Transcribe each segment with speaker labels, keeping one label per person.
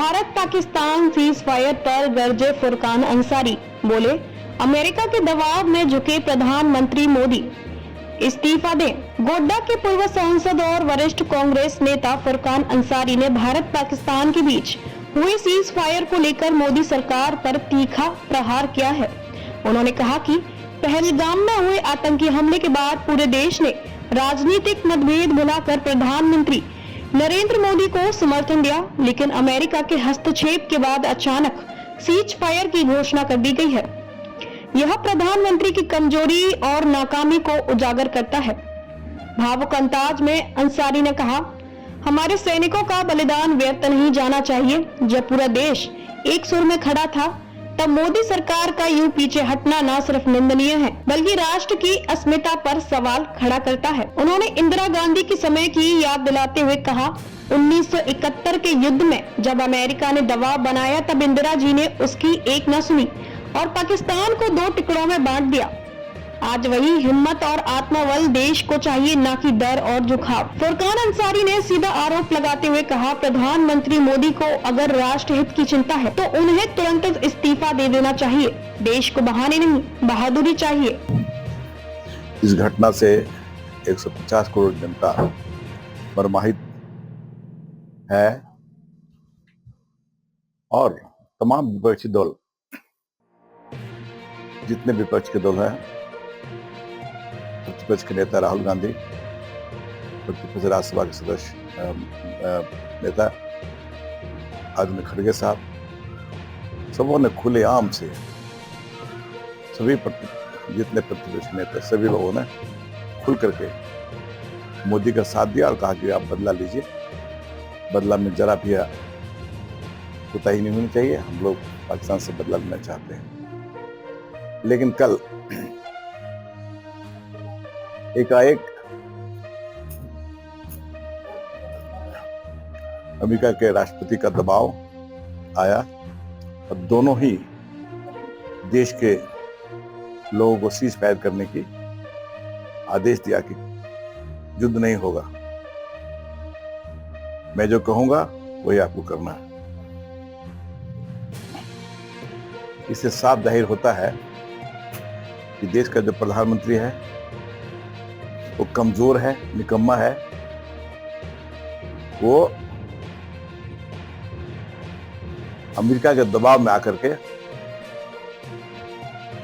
Speaker 1: Bharat Pakistan cease fire पर गरजे फुरकान अंसारी, बोले अमेरिका के दबाव में झुके प्रधानमंत्री मोदी, इस्तीफा दें। गोड्डा के पूर्व सांसद और वरिष्ठ कांग्रेस नेता फुरकान अंसारी ने भारत पाकिस्तान के बीच हुए सीज फायर को लेकर मोदी सरकार पर तीखा प्रहार किया है। उन्होंने कहा कि पहलगाम में हुए आतंकी हमले के बाद पूरे देश ने राजनीतिक मतभेद भुलाकर प्रधानमंत्री नरेंद्र मोदी को समर्थन दिया, लेकिन अमेरिका के हस्तक्षेप के बाद अचानक सीज फायर की घोषणा कर दी गई है। यह प्रधानमंत्री की कमजोरी और नाकामी को उजागर करता है। भावुक अंदाज में अंसारी ने कहा, हमारे सैनिकों का बलिदान व्यर्थ नहीं जाना चाहिए। जब पूरा देश एक सुर में खड़ा था, तब मोदी सरकार का यूं पीछे हटना न सिर्फ निंदनीय है, बल्कि राष्ट्र की अस्मिता पर सवाल खड़ा करता है। उन्होंने इंदिरा गांधी के समय की याद दिलाते हुए कहा, 1971 के युद्ध में जब अमेरिका ने दबाव बनाया, तब इंदिरा जी ने उसकी एक न सुनी और पाकिस्तान को 2 टुकड़ों में बांट दिया। आज वही हिम्मत और आत्मबल देश को चाहिए, न कि डर और झुकाव। फुरकान अंसारी ने सीधा आरोप लगाते हुए कहा, प्रधानमंत्री मोदी को अगर राष्ट्र हित की चिंता है तो उन्हें तुरंत इस्तीफा दे देना चाहिए। देश को बहाने नहीं, बहादुरी चाहिए।
Speaker 2: इस घटना से 150 करोड़ जनता मर्माहित है और तमाम विपक्षी दल, जितने विपक्ष के दल हैं, प्रतिपक्ष के नेता राहुल गांधी, प्रतिपक्ष राज्यसभा के सदस्य नेता आदमी खड़गे साहब, सबों ने खुलेआम से सभी जितने प्रतिपक्ष नेता, सभी लोगों ने खुल करके मोदी का साथ दिया और कहा कि आप बदला लीजिए, बदला में जरा भी कोताही नहीं होनी चाहिए, हम लोग पाकिस्तान से बदला लेना चाहते हैं। लेकिन कल एकाएक अमेरिका के राष्ट्रपति का दबाव आया और दोनों ही देश के लोगों को सीज फायर करने की आदेश दिया कि युद्ध नहीं होगा, मैं जो कहूंगा वही आपको करना है। इससे साफ जाहिर होता है कि देश का जो प्रधानमंत्री है वो कमजोर है, निकम्मा है। वो अमेरिका के दबाव में आकर के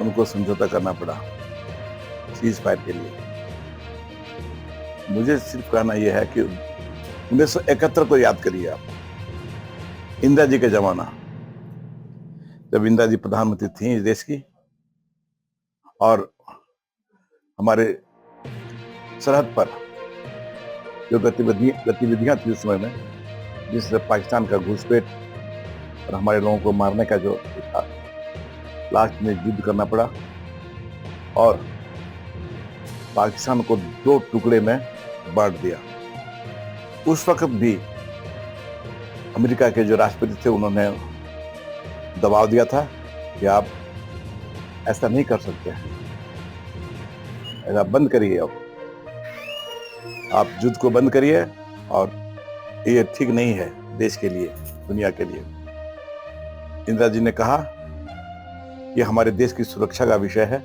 Speaker 2: उनको समझौता करना पड़ा सीज फायर के लिए। मुझे सिर्फ कहना यह है कि 1971 को याद करिए आप, इंदिरा जी का जमाना, जब इंदिरा जी प्रधानमंत्री थी इस देश की और हमारे सरहद पर जो गतिविधियां थी उस समय में, जिससे पाकिस्तान का घुसपैठ और हमारे लोगों को मारने का जो था, लास्ट में युद्ध करना पड़ा और पाकिस्तान को 2 टुकड़े में बांट दिया। उस वक्त भी अमेरिका के जो राष्ट्रपति थे उन्होंने दबाव दिया था कि आप ऐसा नहीं कर सकते हैं, ऐसा बंद करिए, आप युद्ध को बंद करिए और ये ठीक नहीं है देश के लिए, दुनिया के लिए। इंदिरा जी ने कहा कि हमारे देश की सुरक्षा का विषय है,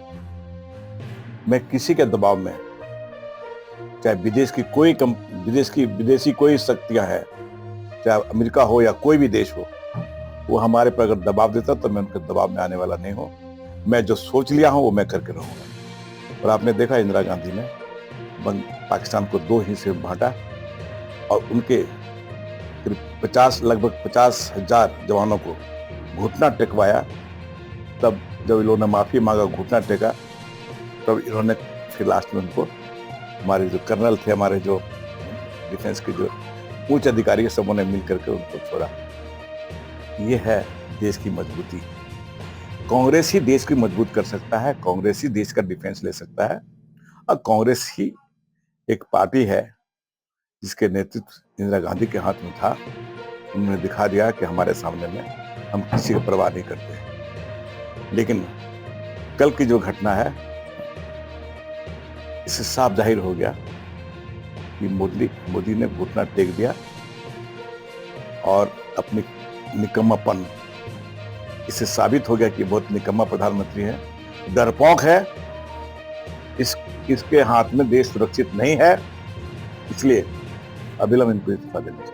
Speaker 2: मैं किसी के दबाव में, चाहे विदेशी कोई शक्तियां हैं, चाहे अमेरिका हो या कोई भी देश हो, वो हमारे पर अगर दबाव देता तो मैं उनके दबाव में आने वाला नहीं हूं। मैं जो सोच लिया हूं वो मैं करके रहूंगा। और आपने देखा इंदिरा गांधी ने पाकिस्तान को 2 हिस्से में बांटा और उनके लगभग 50,000 जवानों को घुटना टेकवाया। तब जब इन लोगों ने माफी मांगा, घुटना टेका, तब इन्होंने फिर लास्ट में उनको, हमारे जो कर्नल थे, हमारे जो डिफेंस के जो उच्च अधिकारी, सबों ने मिल करके उनको छोड़ा। ये है देश की मजबूती। कांग्रेस ही देश की मजबूत कर सकता है, कांग्रेस ही देश का डिफेंस ले सकता है। और कांग्रेस ही एक पार्टी है जिसके नेतृत्व इंदिरा गांधी के हाथ में था। उन्होंने दिखा दिया कि हमारे सामने में हम किसी की परवाह नहीं करते। लेकिन कल की जो घटना है, इससे साफ जाहिर हो गया कि मोदी ने घुटना टेक दिया और अपनी निकम्मापन, इससे साबित हो गया कि बहुत निकम्मा प्रधानमंत्री है, डरपोक है, इसके हाथ में देश सुरक्षित नहीं है, इसलिए अविलंब इनको इस्तीफा देना चाहिए।